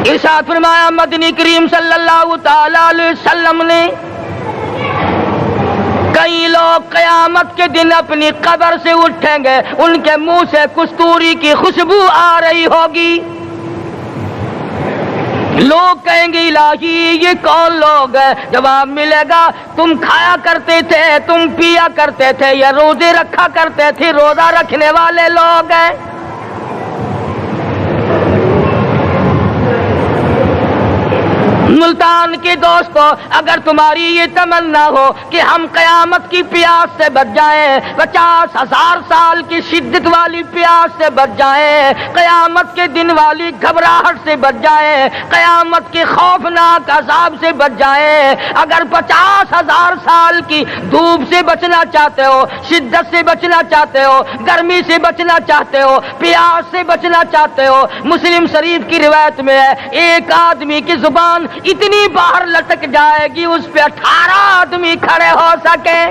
ارشاد فرمایا مدنی کریم صلی اللہ تعالی علیہ وسلم نے کئی لوگ قیامت کے دن اپنی قبر سے اٹھیں گے، ان کے منہ سے کستوری کی خوشبو آ رہی ہوگی، لوگ کہیں گے الہی یہ کون لوگ ہیں؟ جواب ملے گا تم کھایا کرتے تھے، تم پیا کرتے تھے، یا روزے رکھا کرتے تھے، روزہ رکھنے والے لوگ ہیں۔ ملتان کے دوستو، اگر تمہاری یہ تمنا ہو کہ ہم قیامت کی پیاس سے بچ جائیں، 50,000 سال کی شدت والی پیاس سے بچ جائیں، قیامت کے دن والی گھبراہٹ سے بچ جائیں، قیامت کے خوفناک عذاب سے بچ جائیں، اگر 50,000 سال کی دھوپ سے بچنا چاہتے ہو، شدت سے بچنا چاہتے ہو، گرمی سے بچنا چاہتے ہو، پیاس سے بچنا چاہتے ہو، مسلم شریف کی روایت میں ہے ایک آدمی کی زبان اتنی باہر لٹک جائے گی اس پہ 18 آدمی کھڑے ہو سکے۔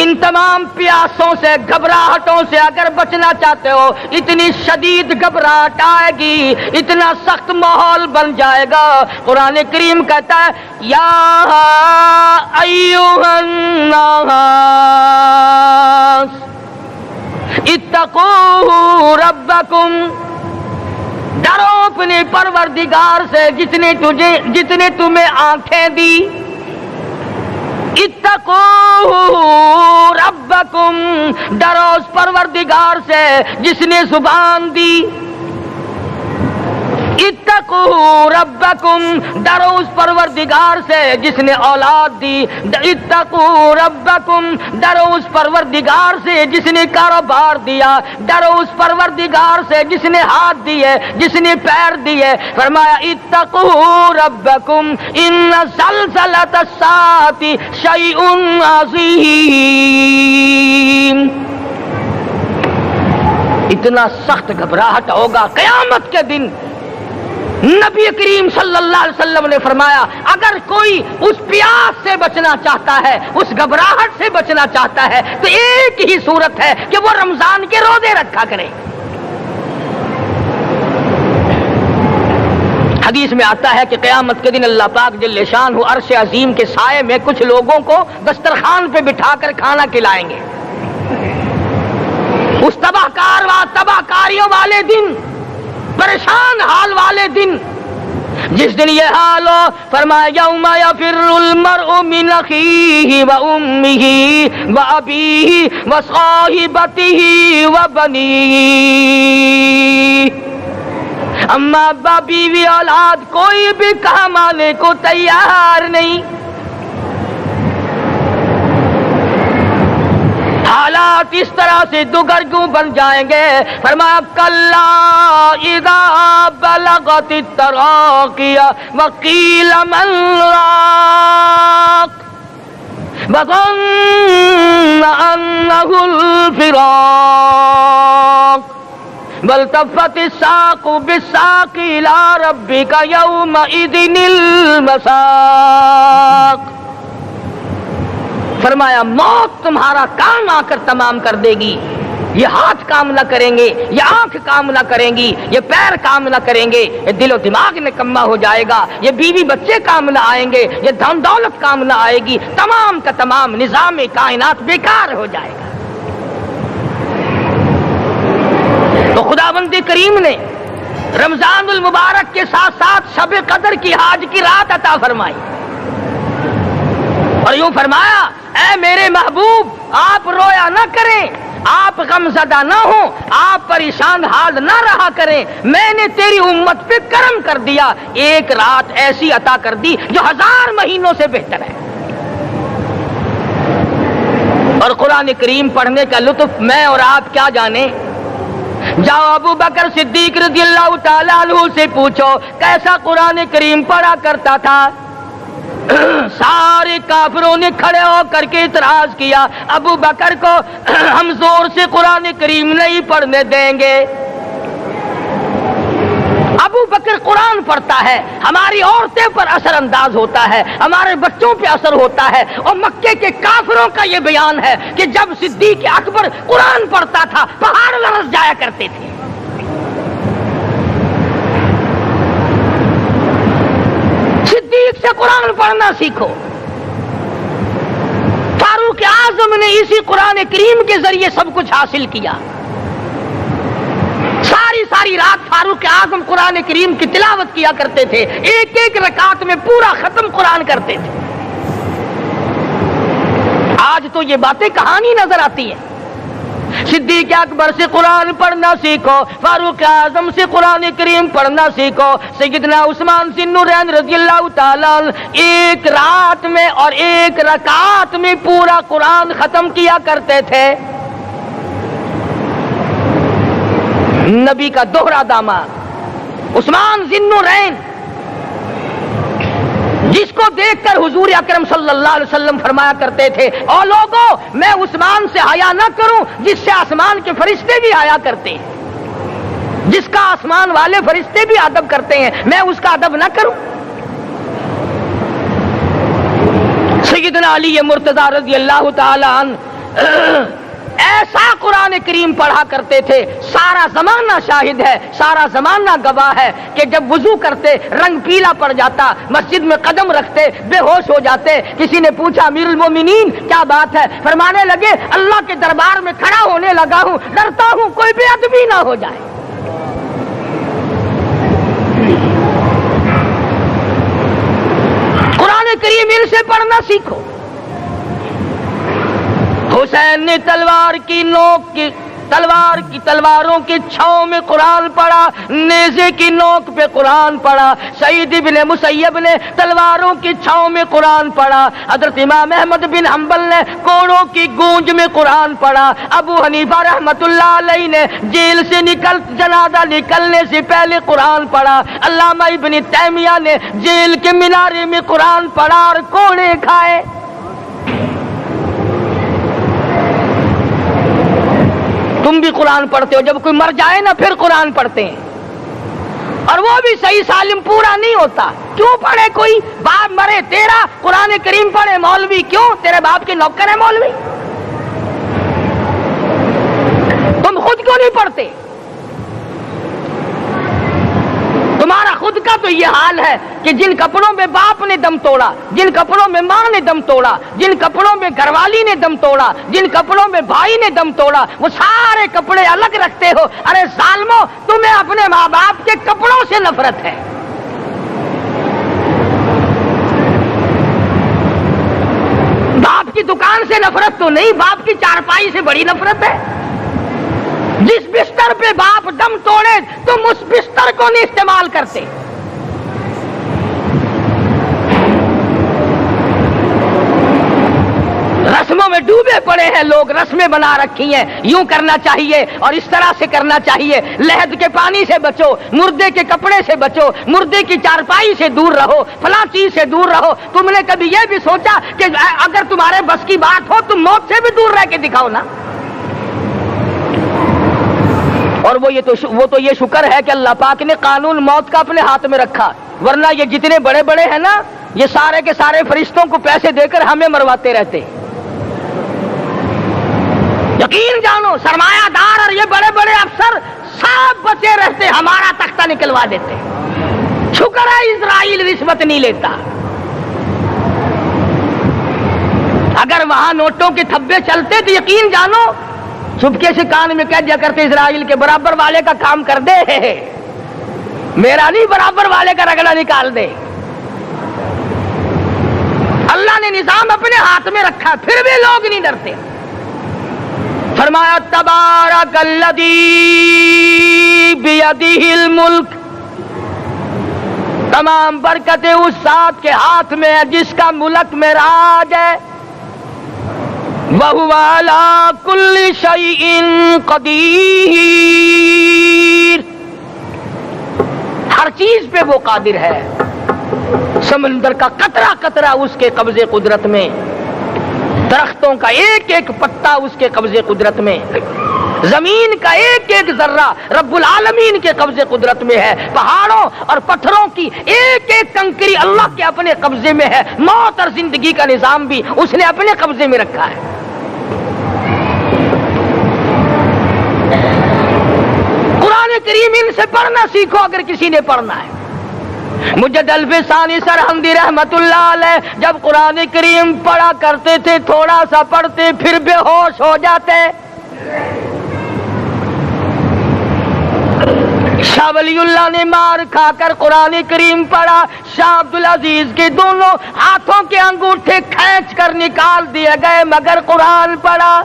ان تمام پیاسوں سے، گھبراہٹوں سے اگر بچنا چاہتے ہو، اتنی شدید گھبراہٹ آئے گی، اتنا سخت ماحول بن جائے گا۔ قرآن کریم کہتا ہے یا ایھا الناس اتقوا ربکم، ڈرو اپنے پروردگار سے جتنے تمہیں آنکھیں دی، اتقوا ربکم، ڈرو اس پروردگار سے جس نے زبان دی، اتقوا ربکم، ڈرو اس پروردگار سے جس نے اولاد دی، اتقوا ربکم، ڈرو اس پروردگار سے جس نے کاروبار دیا، ڈرو اس پروردگار سے جس نے ہاتھ دیے، جس نے پیر دیے۔ فرمایا اتقوا ربکم ان زلزلۃ الساعۃ شیء عظیم، اتنا سخت گھبراہٹ ہوگا قیامت کے دن۔ نبی کریم صلی اللہ علیہ وسلم نے فرمایا اگر کوئی اس پیاس سے بچنا چاہتا ہے، اس گھبراہٹ سے بچنا چاہتا ہے، تو ایک ہی صورت ہے کہ وہ رمضان کے روزے رکھا کرے۔ حدیث میں آتا ہے کہ قیامت کے دن اللہ پاک جل شانہ عرش عظیم کے سائے میں کچھ لوگوں کو دسترخوان پہ بٹھا کر کھانا کھلائیں گے۔ اس تباہ کاریوں والے دن، پریشان حال والے دن، جس دن یہ حال ہو، فرمایا یوم یفر المرء من اخیہ و امہ و ابیہ و صاحبتہ و بنیہ، اما ابا بیوی اولاد کوئی بھی کام آنے کو تیار نہیں۔ حالات اس طرح سے دگرگوں بن جائیں گے۔ فرمایا کلا اذا بلغت التراقی وقیل من راق وظن انہ الفراق والتفت الساق بالساق الى ربک یومئذ المساق۔ فرمایا موت تمہارا کام آ کر تمام کر دے گی، یہ ہاتھ کام نہ کریں گے، یہ آنکھ کام نہ کریں گی، یہ پیر کام نہ کریں گے، یہ دل و دماغ نکما ہو جائے گا، یہ بیوی بچے کام نہ آئیں گے، یہ دھن دولت کام نہ آئے گی، تمام کا تمام نظام کائنات بیکار ہو جائے گا۔ تو خداوند کریم نے رمضان المبارک کے ساتھ ساتھ شب قدر کی حاج کی رات عطا فرمائی اور یوں فرمایا اے میرے محبوب آپ رویا نہ کریں، آپ غم زدہ نہ ہوں، آپ پریشان حال نہ رہا کریں، میں نے تیری امت پہ کرم کر دیا، ایک رات ایسی عطا کر دی جو 1000 مہینوں سے بہتر ہے۔ اور قرآن کریم پڑھنے کا لطف میں اور آپ کیا جانیں۔ جاؤ ابو بکر صدیق رضی اللہ تعالیٰ عنہ سے پوچھو کیسا قرآن کریم پڑھا کرتا تھا۔ سارے کافروں نے کھڑے ہو کر کے اعتراض کیا ابو بکر کو ہم زور سے قرآن کریم نہیں پڑھنے دیں گے۔ ابو بکر قرآن پڑھتا ہے، ہماری عورتیں پر اثر انداز ہوتا ہے، ہمارے بچوں پہ اثر ہوتا ہے، اور مکے کے کافروں کا یہ بیان ہے کہ جب صدیق اکبر قرآن پڑھتا تھا پہاڑ لرز جایا کرتے تھے۔ پڑھنا سیکھو. فاروق اعظم نے اسی قرآن کریم کے ذریعے سب کچھ حاصل کیا. ساری رات فاروق اعظم قرآن کریم کی تلاوت کیا کرتے تھے, ایک ایک رکعت میں پورا ختم قرآن کرتے تھے. آج تو یہ باتیں کہانی نظر آتی ہیں. صدیق اکبر سے قرآن پڑھنا سیکھو, فاروق اعظم سے قرآن کریم پڑھنا سیکھو. سیدنا عثمان ذی النورین رضی اللہ تعالیٰ ایک رات میں اور ایک رکعت میں پورا قرآن ختم کیا کرتے تھے. نبی کا دوہرا داماد عثمان ذی النورین, جس کو دیکھ کر حضور اکرم صلی اللہ علیہ وسلم فرمایا کرتے تھے, او لوگوں میں عثمان سے حیا نہ کروں جس سے آسمان کے فرشتے بھی حیا کرتے ہیں, جس کا آسمان والے فرشتے بھی ادب کرتے ہیں, میں اس کا ادب نہ کروں. سیدنا علی مرتضی رضی اللہ تعالی عنہ ایسا قرآن کریم پڑھا کرتے تھے, سارا زمانہ شاہد ہے, سارا زمانہ گواہ ہے کہ جب وضو کرتے رنگ پیلا پڑ جاتا, مسجد میں قدم رکھتے بے ہوش ہو جاتے. کسی نے پوچھا امیر المومنین کیا بات ہے؟ فرمانے لگے اللہ کے دربار میں کھڑا ہونے لگا ہوں, ڈرتا ہوں کوئی بے ادبی نہ ہو جائے. قرآن کریم ان سے پڑھنا سیکھو. حسین نے تلواروں کی چھاؤں میں قرآن پڑھا, نیزے کی نوک پہ قرآن پڑھا. سعید بن مسیب نے تلواروں کی چھاؤں میں قرآن پڑھا. حضرت امام احمد بن حنبل نے کوڑوں کی گونج میں قرآن پڑھا. ابو حنیفہ رحمت اللہ علیہ نے جیل سے جنازہ نکلنے سے پہلے قرآن پڑھا. علامہ ابن تیمیہ نے جیل کے مینارے میں قرآن پڑھا اور کوڑے کھائے. تم بھی قرآن پڑھتے ہو, جب کوئی مر جائے نا پھر قرآن پڑھتے ہیں, اور وہ بھی صحیح سالم پورا نہیں ہوتا. کیوں پڑھے؟ کوئی باپ مرے تیرا قرآن کریم پڑھے مولوی, کیوں؟ تیرے باپ کے نوکر ہے مولوی. تم خود کیوں نہیں پڑھتے؟ تمہارا خود کا تو یہ حال ہے کہ جن کپڑوں میں باپ نے دم توڑا, جن کپڑوں میں ماں نے دم توڑا, جن کپڑوں میں گھر والی نے دم توڑا, جن کپڑوں میں بھائی نے دم توڑا, وہ سارے کپڑے الگ رکھتے ہو. ارے ظالمو, تمہیں اپنے ماں باپ کے کپڑوں سے نفرت ہے. باپ کی دکان سے نفرت تو نہیں, باپ کی چارپائی سے بڑی نفرت ہے. جس بستر پہ باپ دم توڑے تم اس بستر کو نہیں استعمال کرتے. رسموں میں ڈوبے پڑے ہیں لوگ, رسمیں بنا رکھی ہیں, یوں کرنا چاہیے اور اس طرح سے کرنا چاہیے. لہد کے پانی سے بچو, مردے کے کپڑے سے بچو, مردے کی چارپائی سے دور رہو, فلاں چیز سے دور رہو. تم نے کبھی یہ بھی سوچا کہ اگر تمہارے بس کی بات ہو تم موت سے بھی دور رہ کے دکھاؤ نا. اور وہ تو یہ شکر ہے کہ اللہ پاک نے قانون موت کا اپنے ہاتھ میں رکھا, ورنہ یہ جتنے بڑے بڑے ہیں نا, یہ سارے کے سارے فرشتوں کو پیسے دے کر ہمیں مرواتے رہتے. یقین جانو, سرمایہ دار اور یہ بڑے بڑے افسر سب بچے رہتے, ہمارا تختہ نکلوا دیتے. شکر ہے اسرائیل رشوت نہیں لیتا. اگر وہاں نوٹوں کے تھبے چلتے تو یقین جانو چپکے سے کان میں کہہ دیا کرتے اسرائیل کے برابر والے کا کام کر دے, میرا نہیں برابر والے کا رگڑا نکال دے. اللہ نے نظام اپنے ہاتھ میں رکھا, پھر بھی لوگ نہیں ڈرتے. فرمایا تبارک الذی بیدہ الملک, تمام برکتیں اس ذات کے ہاتھ میں ہے جس کا ملک میں راج ہے. وَهُوَ عَلَى كُلِّ شَيْءٍ قَدِيرٌ, ہر چیز پہ وہ قادر ہے. سمندر کا قطرہ قطرہ اس کے قبضے قدرت میں, درختوں کا ایک ایک پتا اس کے قبضے قدرت میں, زمین کا ایک ایک ذرہ رب العالمین کے قبضے قدرت میں ہے. پہاڑوں اور پتھروں کی ایک ایک کنکری اللہ کے اپنے قبضے میں ہے. موت اور زندگی کا نظام بھی اس نے اپنے قبضے میں رکھا ہے. قرآن کریم ان سے پڑھنا سیکھو اگر کسی نے پڑھنا ہے. مجد الفسانی سرہندی رحمت اللہ علیہ جب قرآن کریم پڑھا کرتے تھے تھوڑا سا پڑھتے پھر بے ہوش ہو جاتے. شاہ ولی اللہ نے مار کھا کر قرآن کریم پڑھا. شاہ عبدالعزیز کے دونوں ہاتھوں کے انگوٹھے کھینچ کر نکال دیے گئے مگر قرآن پڑھا.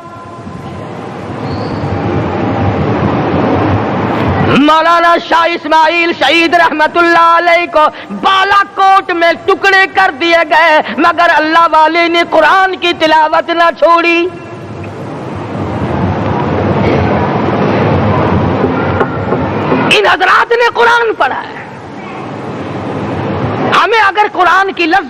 مولانا شاہ اسماعیل شہید رحمت اللہ علیہ کو بالا کوٹ میں ٹکڑے کر دیے گئے مگر اللہ والے نے قرآن کی تلاوت نہ چھوڑی. ان حضرات نے قرآن پڑھا ہے. ہمیں اگر قرآن کی لفظ